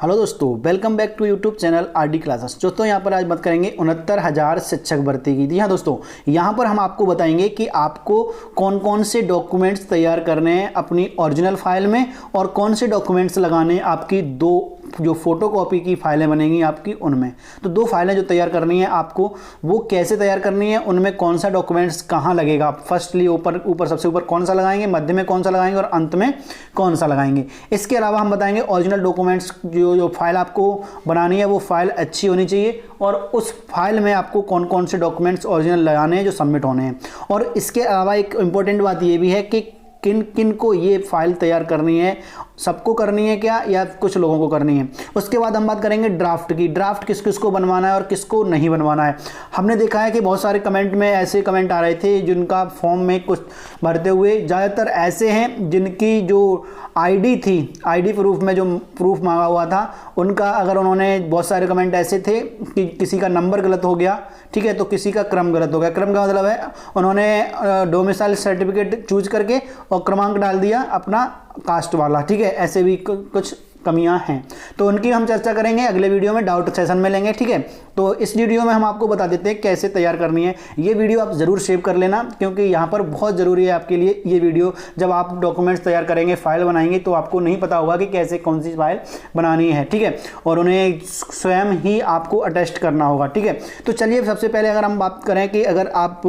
Hello दोस्तों, welcome back to YouTube channel RD classes. दोस्तों यहाँ पर आज बात करेंगे 69,000 शिक्षक भर्ती की। जी हाँ दोस्तों, यहाँ पर हम आपको बताएंगे कि आपको कौन कौन से डॉक्यूमेंट्स तैयार करने हैं अपनी ओरिजिनल फाइल में और कौन से डॉक्यूमेंट्स लगाने हैं आपकी दो जो फोटोकॉपी की फाइलें बनेंगी आपकी उनमें। तो दो फाइलें जो तैयार करनी है आपको, वो कैसे तैयार करनी है, उनमें कौन सा डॉक्यूमेंट्स कहाँ लगेगा, फर्स्टली ऊपर सबसे ऊपर कौन सा लगाएंगे, मध्य में कौन सा लगाएंगे और अंत में कौन सा लगाएंगे। इसके अलावा हम बताएंगे ओरिजिनल डॉक्यूमेंट्स जो फाइल आपको बनानी है वो फाइल अच्छी होनी चाहिए और उस फाइल में आपको कौन कौन से डॉक्यूमेंट्स ओरिजिनल लगाने हैं जो सबमिट होने हैं। और इसके अलावा एक इम्पॉर्टेंट बात ये भी है कि किन किन को ये फाइल तैयार करनी है, सबको करनी है क्या या कुछ लोगों को करनी है। उसके बाद हम बात करेंगे ड्राफ्ट की। ड्राफ्ट किस किस को बनवाना है और किसको नहीं बनवाना है। हमने देखा है कि बहुत सारे कमेंट में ऐसे कमेंट आ रहे थे जिनका फॉर्म में कुछ भरते हुए ज़्यादातर ऐसे हैं जिनकी जो आईडी थी, आईडी प्रूफ में जो प्रूफ मांगा हुआ था उनका, अगर उन्होंने बहुत सारे कमेंट ऐसे थे कि किसी का नंबर गलत हो गया, ठीक है, तो किसी का क्रम गलत हो गया। क्रम का मतलब है उन्होंने डोमिसाइल सर्टिफिकेट चूज करके और क्रमांक डाल दिया अपना कास्ट वाला, ठीक है। ऐसे भी कुछ कमियां हैं, तो उनकी हम चर्चा करेंगे अगले वीडियो में, डाउट सेशन में लेंगे, ठीक है। तो इस वीडियो में हम आपको बता देते हैं कैसे तैयार करनी है। ये वीडियो आप ज़रूर सेव कर लेना क्योंकि यहाँ पर बहुत ज़रूरी है आपके लिए ये वीडियो। जब आप डॉक्यूमेंट्स तैयार करेंगे, फाइल बनाएंगे, तो आपको नहीं पता होगा कि कैसे कौन सी फाइल बनानी है, ठीक है, और उन्हें स्वयं ही आपको अटेस्ट करना होगा, ठीक है। तो चलिए सबसे पहले अगर हम बात करें कि अगर आप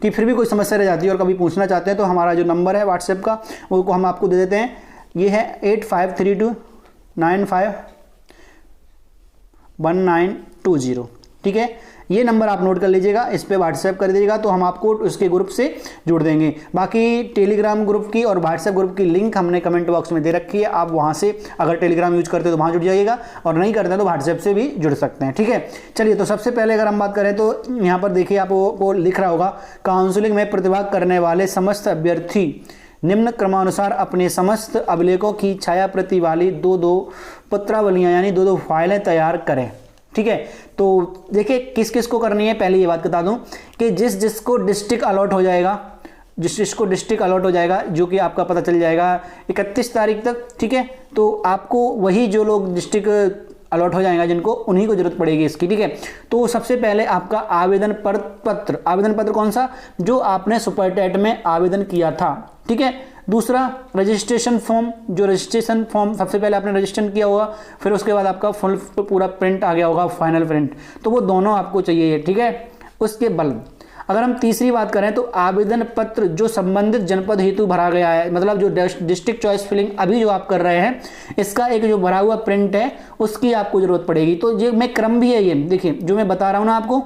की फिर भी कोई समस्या रह जाती है और कभी पूछना चाहते हैं तो हमारा जो नंबर है व्हाट्सएप का वो हम आपको दे देते हैं। ये है 8532951920, ठीक है। ये नंबर आप नोट कर लीजिएगा, इस पे व्हाट्सएप कर दीजिएगा तो हम आपको उसके ग्रुप से जुड़ देंगे। बाकी टेलीग्राम ग्रुप की और व्हाट्सएप ग्रुप की लिंक हमने कमेंट बॉक्स में दे रखी है, आप वहाँ से अगर टेलीग्राम यूज करते हैं तो वहाँ जुड़ जाइएगा और नहीं करते हैं तो व्हाट्सएप से भी जुड़ सकते हैं, ठीक है। चलिए, तो सबसे पहले अगर हम बात करें तो यहाँ पर देखिए आपको लिख रहा होगा, काउंसलिंग में प्रतिभाग करने वाले समस्त अभ्यर्थी निम्न क्रमानुसार अपने समस्त अभिलेखों की छाया प्रति वाली दो पत्रावलियां यानी दो फाइलें तैयार करें, ठीक है। तो देखिए किस किस को करनी है, पहले ये बात बता दूं कि जिसको डिस्ट्रिक्ट अलॉट हो जाएगा, जिसको डिस्ट्रिक्ट अलॉट हो जाएगा, जो कि आपका पता चल जाएगा 31 तारीख तक, ठीक है, तो आपको वही जो लोग डिस्ट्रिक्ट अलॉट हो जाएगा जिनको, उन्हीं को जरूरत पड़ेगी इसकी, ठीक है। तो सबसे पहले आपका आवेदन पत्र कौन सा, जो आपने सुपरटेट में आवेदन किया था, ठीक है। दूसरा रजिस्ट्रेशन फॉर्म, जो रजिस्ट्रेशन फॉर्म सबसे पहले आपने रजिस्ट्रेशन किया होगा, फिर उसके बाद आपका फुल पूरा प्रिंट आ गया होगा, फाइनल प्रिंट, तो वो दोनों आपको चाहिए, ठीक है। उसके बाद अगर हम तीसरी बात करें तो आवेदन पत्र जो संबंधित जनपद हेतु भरा गया है, मतलब जो डिस्ट्रिक्ट चॉइस फिलिंग अभी जो आप कर रहे हैं, इसका एक जो भरा हुआ प्रिंट है उसकी आपको जरूरत पड़ेगी। तो ये मैं क्रम भी है, ये देखिए जो मैं बता रहा हूँ ना आपको,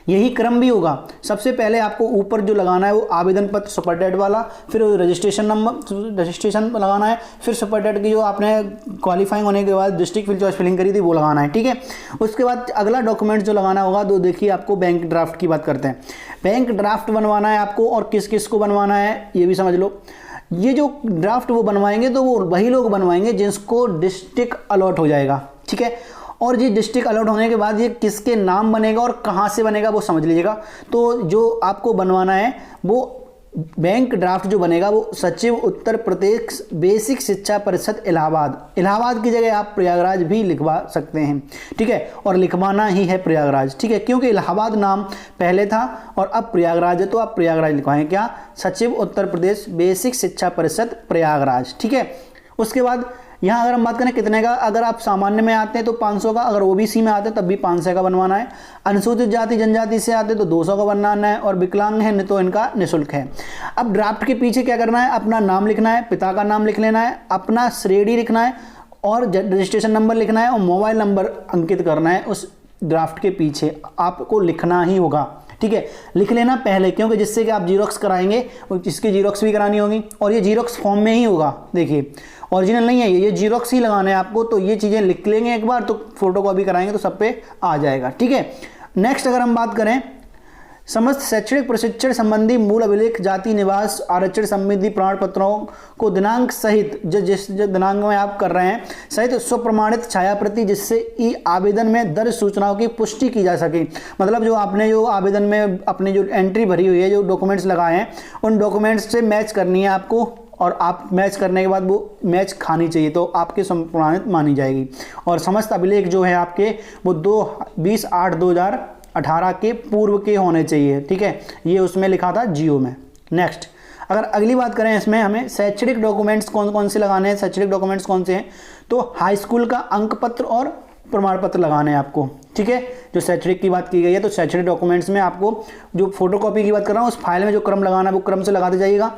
यही क्रम भी होगा। सबसे पहले आपको ऊपर जो लगाना है वो आवेदन पत्र सुपरटेट वाला, फिर रजिस्ट्रेशन नंबर, रजिस्ट्रेशन लगाना है, फिर सुपरटेट की जो आपने क्वालिफाइंग होने के बाद डिस्ट्रिक्ट फिल चॉइस फिलिंग करी थी वो लगाना है, ठीक है। उसके बाद अगला डॉक्यूमेंट जो लगाना होगा तो देखिए आपको बैंक ड्राफ्ट की बात करते हैं। बैंक ड्राफ्ट बनवाना है आपको और किस किस को बनवाना है ये भी समझ लो। ये जो ड्राफ्ट वो बनवाएंगे तो वो वही लोग बनवाएंगे जिसको डिस्ट्रिक्ट अलॉट हो जाएगा, ठीक है। और ये डिस्ट्रिक्ट अलॉट होने के बाद ये किसके नाम बनेगा और कहाँ से बनेगा वो समझ लीजिएगा। तो जो आपको बनवाना है वो बैंक ड्राफ्ट जो बनेगा वो सचिव उत्तर प्रदेश बेसिक शिक्षा परिषद इलाहाबाद की जगह आप प्रयागराज भी लिखवा सकते हैं, ठीक है, और लिखवाना ही है प्रयागराज, ठीक है, क्योंकि इलाहाबाद नाम पहले था और अब प्रयागराज है तो आप प्रयागराज लिखवाएं, क्या, सचिव उत्तर प्रदेश बेसिक शिक्षा परिषद प्रयागराज, ठीक है। उसके बाद यहाँ अगर हम बात करें कितने का, अगर आप सामान्य में आते हैं तो 500 का, अगर ओबीसी में आते हैं तब भी 500 का बनवाना है, अनुसूचित जाति जनजाति से आते हैं तो 200 का बनवाना है, और विकलांग है तो इनका निःशुल्क है। अब ड्राफ्ट के पीछे क्या करना है, अपना नाम लिखना है, पिता का नाम लिख लेना है, अपना श्रेणी लिखना है और रजिस्ट्रेशन नंबर लिखना है और मोबाइल नंबर अंकित करना है। उस ड्राफ्ट के पीछे आपको लिखना ही होगा, ठीक है, लिख लेना पहले, क्योंकि जिससे कि आप जीरोक्स कराएंगे इसकी जीरोक्स भी करानी होगी और ये जीरोक्स फॉर्म में ही होगा, देखिए ओरिजिनल नहीं है ये जीरोक्स ही लगाना है आपको। तो ये चीज़ें लिख लेंगे एक बार तो फोटो कॉपी कराएंगे तो सब पे आ जाएगा, ठीक है। नेक्स्ट अगर हम बात करें समस्त शैक्षणिक प्रशिक्षण संबंधी मूल अभिलेख, जाति, निवास, आरक्षण संबंधी प्रमाण पत्रों को दिनांक सहित जिस दिनांक में आप कर रहे हैं सहित स्वप्रमाणित छाया प्रति, जिससे ई आवेदन में दर्ज सूचनाओं की पुष्टि की जा सके। मतलब जो आपने जो आवेदन में अपनी जो एंट्री भरी हुई है, जो डॉक्यूमेंट्स लगाए हैं, उन डॉक्यूमेंट्स से मैच करनी है आपको और आप मैच करने के बाद वो मैच खानी चाहिए तो आपके प्रमाणित मानी जाएगी। और समस्त अभिलेख जो है आपके वो 20/8/2018 के पूर्व के होने चाहिए, ठीक है, ये उसमें लिखा था जियो में। नेक्स्ट, अगर अगली बात करें इसमें हमें शैक्षणिक डॉक्यूमेंट्स कौन कौन से लगाने हैं, शैक्षणिक डॉक्यूमेंट्स कौन से हैं, तो हाई स्कूल का अंक पत्र और प्रमाण पत्र लगाने हैं आपको, ठीक है। जो शैक्षणिक की बात की गई है तो शैक्षणिक डॉक्यूमेंट्स में आपको जो फोटोकॉपी की बात कर रहा हूँ उस फाइल में जो क्रम लगाना है वो क्रम से लगाते जाइएगा।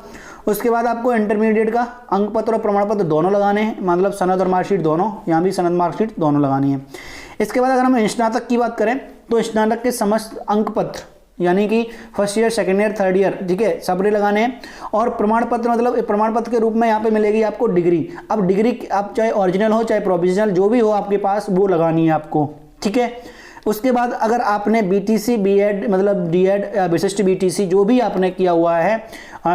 उसके बाद आपको इंटरमीडिएट का अंक पत्र और प्रमाण पत्र दोनों लगाने हैं, मतलब सनद और मार्कशीट दोनों, यहाँ भी सनद मार्कशीट दोनों लगानी है। इसके बाद अगर हम स्नातक की बात करें तो स्नातक के समस्त अंक पत्र यानी कि first year, second year, third year, ठीक है, सबरे लगाने हैं। और प्रमाण पत्र मतलब प्रमाण पत्र के रूप में यहाँ पे मिलेगी आपको डिग्री। अब डिग्री आप चाहे ओरिजिनल हो चाहे प्रोविजनल जो भी हो आपके पास वो लगानी है आपको, ठीक है। उसके बाद अगर आपने बीटीसी, बीएड मतलब डीएड या विशिष्ट बीटीसी जो भी आपने किया हुआ है,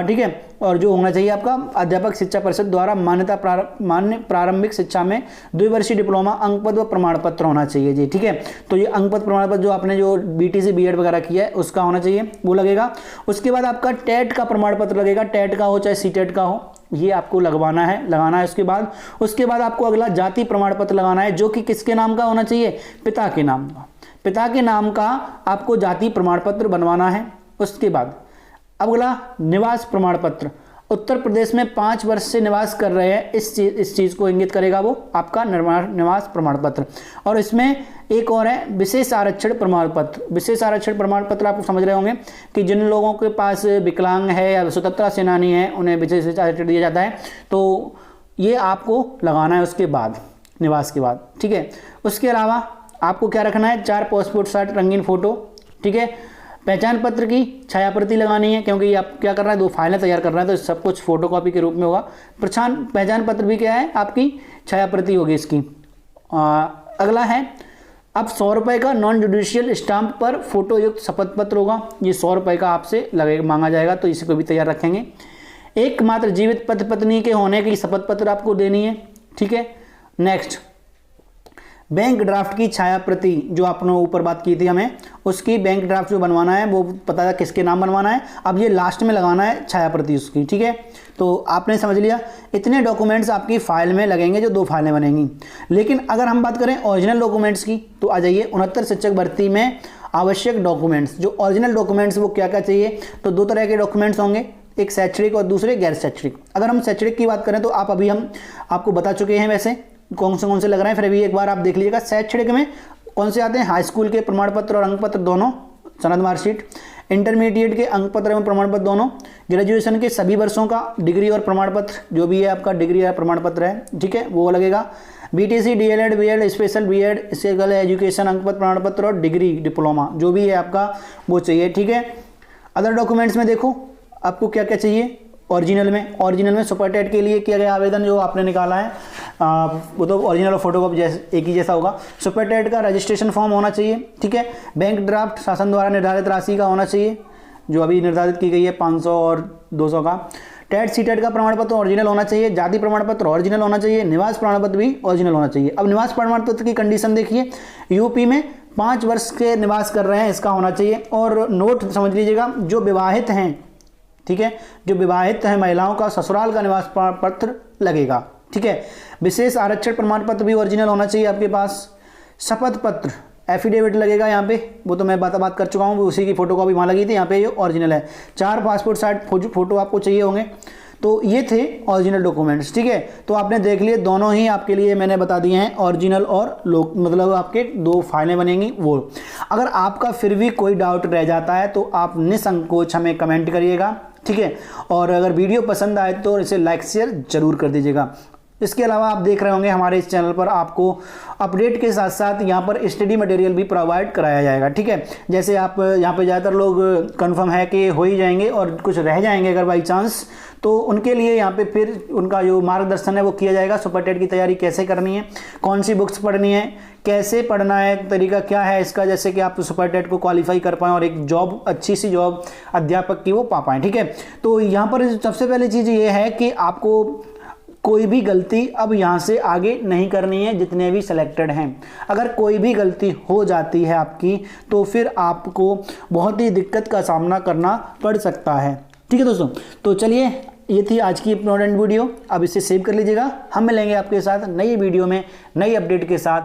ठीक है, और जो होना चाहिए आपका अध्यापक शिक्षा परिषद द्वारा मान्य प्रारंभिक शिक्षा में द्विवर्षीय डिप्लोमा अंक पत्र व प्रमाण पत्र होना चाहिए जी, ठीक है। तो ये अंक पत्र प्रमाण पत्र जो आपने जो बीटीसी बीएड वगैरह किया है उसका होना चाहिए, वो लगेगा। उसके बाद आपका टेट का प्रमाण पत्र लगेगा, टेट का हो चाहे सीटेट का हो, ये आपको लगाना है। उसके बाद आपको अगला जाति प्रमाण पत्र लगाना है, जो कि किसके नाम का होना चाहिए, पिता के नाम का। पिता के नाम का आपको जाति प्रमाण पत्र बनवाना है। उसके बाद अगला निवास प्रमाण पत्र, उत्तर प्रदेश में 5 वर्ष से निवास कर रहे हैं इस चीज़ को इंगित करेगा वो आपका निवास प्रमाण पत्र। और इसमें एक और है विशेष आरक्षण प्रमाण पत्र। विशेष आरक्षण प्रमाण पत्र आपको समझ रहे होंगे कि जिन लोगों के पास विकलांग है या स्वतंत्रता सेनानी है उन्हें विशेष आरक्षण दिया जाता है, तो ये आपको लगाना है उसके बाद, निवास के बाद, ठीक है। उसके अलावा आपको क्या रखना है, 4 पासपोर्ट साइज रंगीन फोटो, ठीक है। पहचान पत्र की छाया प्रति लगानी है, क्योंकि आप क्या कर रहे हैं, 2 फाइलें तैयार कर रहे हैं तो सब कुछ फोटोकॉपी के रूप में होगा। पहचान पत्र भी क्या है, आपकी छाया प्रति होगी इसकी। अगला है अब 100 रुपये का नॉन जुडिशियल स्टाम्प पर फोटो युक्त शपथ पत्र होगा, ये 100 रुपये का आपसे मांगा जाएगा, तो इसी को भी तैयार रखेंगे। एकमात्र जीवित पति पत्नी के होने की शपथ पत्र आपको देनी है, ठीक है। नेक्स्ट, बैंक ड्राफ्ट की छाया प्रति जो आपने ऊपर बात की थी हमें, उसकी बैंक ड्राफ्ट जो बनवाना है वो पता है किसके नाम बनवाना है, अब ये लास्ट में लगाना है छाया प्रति उसकी, ठीक है। तो आपने समझ लिया, इतने डॉक्यूमेंट्स आपकी फाइल में लगेंगे, जो 2 फाइलें बनेंगी। लेकिन अगर हम बात करें ओरिजिनल डॉक्यूमेंट्स की तो आ जाइए 69 शिक्षक भर्ती में आवश्यक डॉक्यूमेंट्स। जो ओरिजिनल डॉक्यूमेंट्स वो क्या क्या चाहिए, तो 2 तरह के डॉक्यूमेंट्स होंगे, एक शैक्षणिक और दूसरे गैर शैक्षणिक। अगर हम शैक्षणिक की बात करें तो हम आपको बता चुके हैं वैसे कौन से लग रहे हैं, फिर अभी एक बार आप देख लीजिएगा। शैक्षणिक में कौन से आते हैं, हाई स्कूल के प्रमाण पत्र और अंक पत्र दोनों, सनद मार्कशीट, इंटरमीडिएट के अंक पत्र एवं प्रमाण पत्र दोनों, ग्रेजुएशन के सभी वर्षों का डिग्री और प्रमाण पत्र जो भी है आपका डिग्री या प्रमाण पत्र है, ठीक है, वो लगेगा। BTC, DElEd, BEd, special BEd, special education अंक पत्र प्रमाण पत्र और डिग्री डिप्लोमा जो भी है आपका वो चाहिए, ठीक है। अदर डॉक्यूमेंट्स में देखो आपको क्या क्या चाहिए। ओरिजिनल में सुपर टेट के लिए किया गया आवेदन जो आपने निकाला है वो तो ओरिजिनल और फोटोकॉपी एक ही जैसा होगा। सुपर टेट का रजिस्ट्रेशन फॉर्म होना चाहिए, ठीक है। बैंक ड्राफ्ट शासन द्वारा निर्धारित राशि का होना चाहिए, जो अभी निर्धारित की गई है 500 और 200 का। टेट सीटेट का प्रमाण पत्र ओरिजिनल होना चाहिए, जाति प्रमाण पत्र ओरिजिनल होना चाहिए, निवास प्रमाण पत्र भी ओरिजिनल होना चाहिए। अब निवास प्रमाण पत्र की कंडीशन देखिए, यूपी में 5 वर्ष के निवास कर रहे हैं इसका होना चाहिए। और नोट समझ लीजिएगा, जो विवाहित हैं, ठीक है, जो विवाहित हैं महिलाओं का ससुराल का निवास प्रमाण पत्र लगेगा, ठीक है। विशेष आरक्षण प्रमाण पत्र भी ओरिजिनल होना चाहिए आपके पास। शपथ पत्र एफिडेविट लगेगा यहाँ पे, वो तो मैं बात कर चुका हूँ, उसी की फोटोकॉपी वहाँ लगी थी, यहाँ पे ये ओरिजिनल है। 4 पासपोर्ट साइज फोटो आपको चाहिए होंगे। तो ये थे ओरिजिनल डॉक्यूमेंट्स, ठीक है। तो आपने देख लिए, दोनों ही आपके लिए मैंने बता दिए हैं, ओरिजिनल और मतलब आपके 2 फाइलें बनेंगी वो। अगर आपका फिर भी कोई डाउट रह जाता है तो आप निसंकोच हमें कमेंट करिएगा, ठीक है। और अगर वीडियो पसंद आए तो इसे लाइक शेयर जरूर कर दीजिएगा। इसके अलावा आप देख रहे होंगे हमारे इस चैनल पर आपको अपडेट के साथ साथ यहाँ पर स्टडी मटेरियल भी प्रोवाइड कराया जाएगा, ठीक है। जैसे आप यहाँ पे ज़्यादातर लोग कंफर्म है कि हो ही जाएंगे और कुछ रह जाएंगे अगर बाई चांस, तो उनके लिए यहाँ पे फिर उनका जो मार्गदर्शन है वो किया जाएगा। सुपर टेट की तैयारी कैसे करनी है, कौन सी बुक्स पढ़नी है, कैसे पढ़ना है, तरीका क्या है इसका, जैसे कि आप सुपर टेट को क्वालिफाई कर पाएँ और एक जॉब, अच्छी सी जॉब अध्यापक की वो पा पाएँ, ठीक है। तो यहाँ पर सबसे पहली चीज़ ये है कि आपको कोई भी गलती अब यहाँ से आगे नहीं करनी है, जितने भी सिलेक्टेड हैं। अगर कोई भी गलती हो जाती है आपकी तो फिर आपको बहुत ही दिक्कत का सामना करना पड़ सकता है, ठीक है दोस्तों। तो चलिए ये थी आज की इंपॉर्टेंट वीडियो। अब इसे सेव कर लीजिएगा। हम मिलेंगे आपके साथ नई वीडियो में नई अपडेट के साथ।